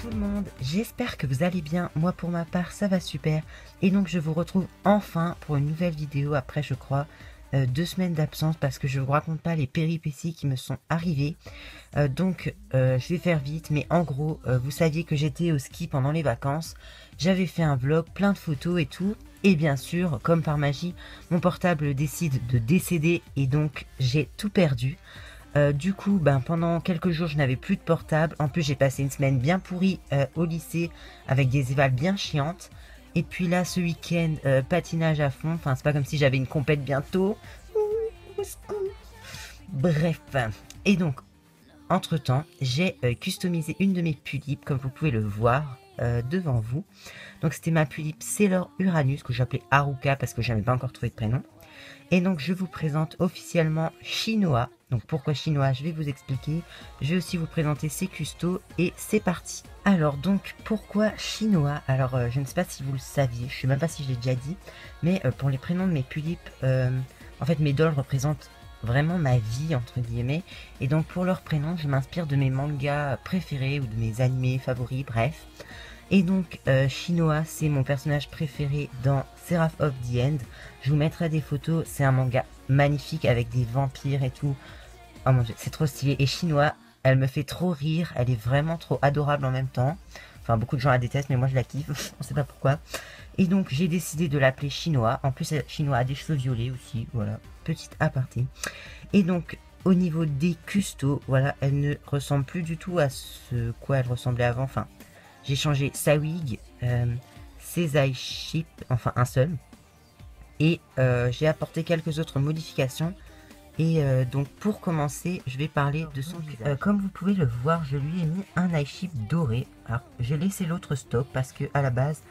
tout le monde, j'espère que vous allez bien. Moi pour ma part ça va super. Et donc je vous retrouve enfin pour une nouvelle vidéo après je crois 2 semaines d'absence parce que je vous raconte pas les péripéties qui me sont arrivées. Je vais faire vite, mais en gros vous saviez que j'étais au ski pendant les vacances. J'avais fait un vlog, plein de photos et tout. Et bien sûr, comme par magie, mon portable décide de décéder et donc j'ai tout perdu. Du coup, pendant quelques jours, je n'avais plus de portable. En plus, j'ai passé une semaine bien pourrie au lycée avec des évals bien chiantes. Et puis là, ce week-end, patinage à fond. Enfin, c'est pas comme si j'avais une compète bientôt. Ouh, au secours. Bref. Et donc, entre-temps, j'ai customisé une de mes tulipes, comme vous pouvez le voir devant vous. Donc, c'était ma tulipe Sailor Uranus, que j'appelais Haruka parce que je n'avais pas encore trouvé de prénom. Et donc je vous présente officiellement Chinois. Donc pourquoi Chinois, je vais vous expliquer. Je vais aussi vous présenter ses custos et c'est parti. Alors donc pourquoi Chinois? Alors je ne sais pas si vous le saviez, je ne sais même pas si je l'ai déjà dit. Mais pour les prénoms de mes tulipes, en fait mes dolls représentent vraiment ma vie entre guillemets. Et donc pour leurs prénoms je m'inspire de mes mangas préférés ou de mes animés favoris, bref. Et donc Chinois c'est mon personnage préféré dans Seraph of the End. Je vous mettrai des photos, c'est un manga magnifique avec des vampires et tout. Oh mon dieu, c'est trop stylé. Et Chinois, elle me fait trop rire, elle est vraiment trop adorable en même temps. Enfin beaucoup de gens la détestent mais moi je la kiffe, on sait pas pourquoi. Et donc j'ai décidé de l'appeler Chinois. En plus Chinois a des cheveux violets aussi, voilà, petite aparté. Et donc au niveau des custos, voilà, elle ne ressemble plus du tout à ce quoi elle ressemblait avant. Enfin, j'ai changé sa wig, ses eye chips, enfin un seul. Et j'ai apporté quelques autres modifications. Et donc pour commencer, je vais parler de son visage. Comme vous pouvez le voir, je lui ai mis un eye chip doré. Alors j'ai laissé l'autre stock parce que à la base,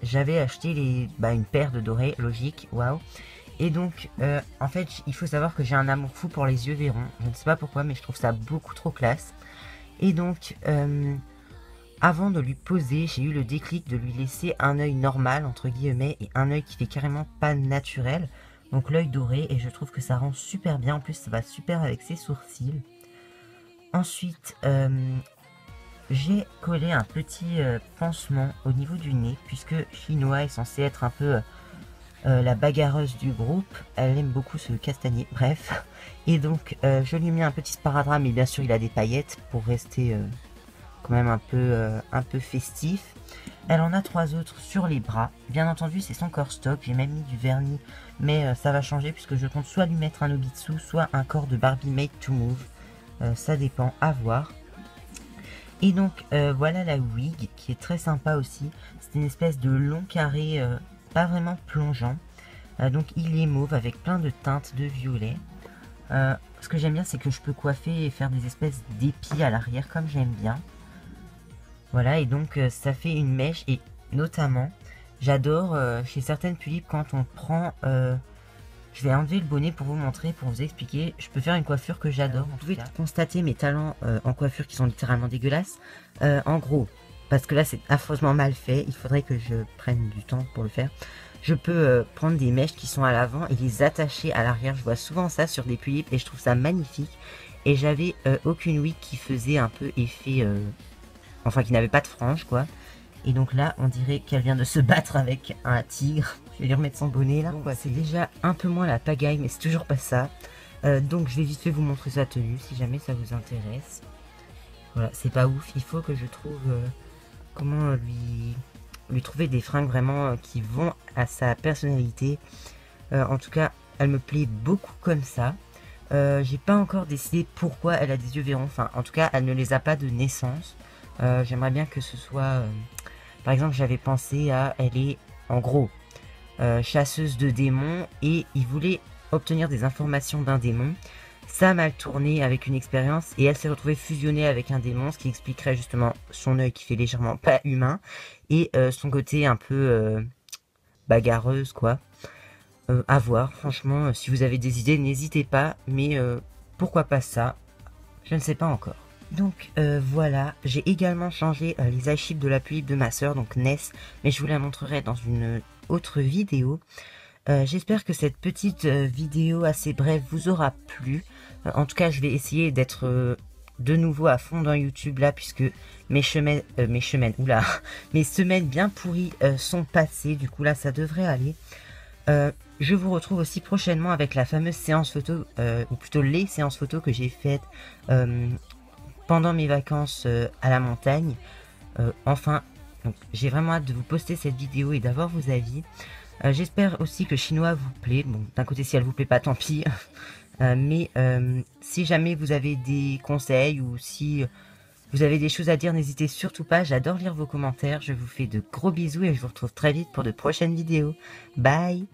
j'avais acheté une paire de dorés, logique, waouh. Et donc en fait, il faut savoir que j'ai un amour fou pour les yeux verrons. Je ne sais pas pourquoi, mais je trouve ça beaucoup trop classe. Et donc avant de lui poser, j'ai eu le déclic de lui laisser un œil normal, entre guillemets, et un œil qui fait carrément pas naturel. Donc l'œil doré, et je trouve que ça rend super bien. En plus, ça va super avec ses sourcils. Ensuite, j'ai collé un petit pansement au niveau du nez, puisque Chinois est censée être un peu la bagarreuse du groupe. Elle aime beaucoup se castagner, bref. Et donc, je lui ai mis un petit sparadrap, mais bien sûr, il a des paillettes pour rester... quand même un peu festif. Elle en a 3 autres sur les bras. Bien entendu, c'est son corps stock. J'ai même mis du vernis, mais ça va changer puisque je compte soit lui mettre un Obitsu, soit un corps de Barbie Made to Move. Ça dépend, à voir. Et donc, voilà la wig qui est très sympa aussi. C'est une espèce de long carré, pas vraiment plongeant. Donc, il est mauve avec plein de teintes de violet. Ce que j'aime bien, c'est que je peux coiffer et faire des espèces d'épis à l'arrière comme j'aime bien. Voilà, et donc ça fait une mèche, et notamment, j'adore chez certaines tulipes quand on prend... je vais enlever le bonnet pour vous montrer, pour vous expliquer. Je peux faire une coiffure que j'adore. Vous pouvez constater mes talents en coiffure qui sont littéralement dégueulasses. En gros, parce que là c'est affreusement mal fait, il faudrait que je prenne du temps pour le faire. Je peux prendre des mèches qui sont à l'avant et les attacher à l'arrière. Je vois souvent ça sur des tulipes et je trouve ça magnifique. Et j'avais aucune wig qui faisait un peu effet... enfin qui n'avait pas de frange quoi. Et donc là on dirait qu'elle vient de se battre avec un tigre. Je vais lui remettre son bonnet là. C'est déjà un peu moins la pagaille, mais c'est toujours pas ça. Donc je vais vite fait vous montrer sa tenue si jamais ça vous intéresse. Voilà, c'est pas ouf, il faut que je trouve comment lui trouver des fringues vraiment qui vont à sa personnalité. En tout cas elle me plaît beaucoup comme ça. J'ai pas encore décidé pourquoi elle a des yeux verrons, enfin en tout cas elle ne les a pas de naissance. J'aimerais bien que ce soit... par exemple, j'avais pensé à... Elle est, en gros, chasseuse de démons et il voulait obtenir des informations d'un démon. Ça a mal tourné avec une expérience et elle s'est retrouvée fusionnée avec un démon, ce qui expliquerait justement son œil qui fait légèrement pas humain et son côté un peu bagarreuse, quoi. À voir, franchement, si vous avez des idées, n'hésitez pas, mais pourquoi pas ça? Je ne sais pas encore. Donc voilà, j'ai également changé les eye chips de la tulipe de ma soeur, donc Ness, mais je vous la montrerai dans une autre vidéo. J'espère que cette petite vidéo assez brève vous aura plu. En tout cas, je vais essayer d'être de nouveau à fond dans YouTube là, puisque mes semaines bien pourries sont passées. Du coup là, ça devrait aller. Je vous retrouve aussi prochainement avec la fameuse séance photo, ou plutôt les séances photos que j'ai faites pendant mes vacances à la montagne. Enfin, donc j'ai vraiment hâte de vous poster cette vidéo et d'avoir vos avis. J'espère aussi que le chinois vous plaît. Bon, d'un côté, si elle vous plaît pas, tant pis. Mais si jamais vous avez des conseils ou si vous avez des choses à dire, n'hésitez surtout pas. J'adore lire vos commentaires. Je vous fais de gros bisous et je vous retrouve très vite pour de prochaines vidéos. Bye!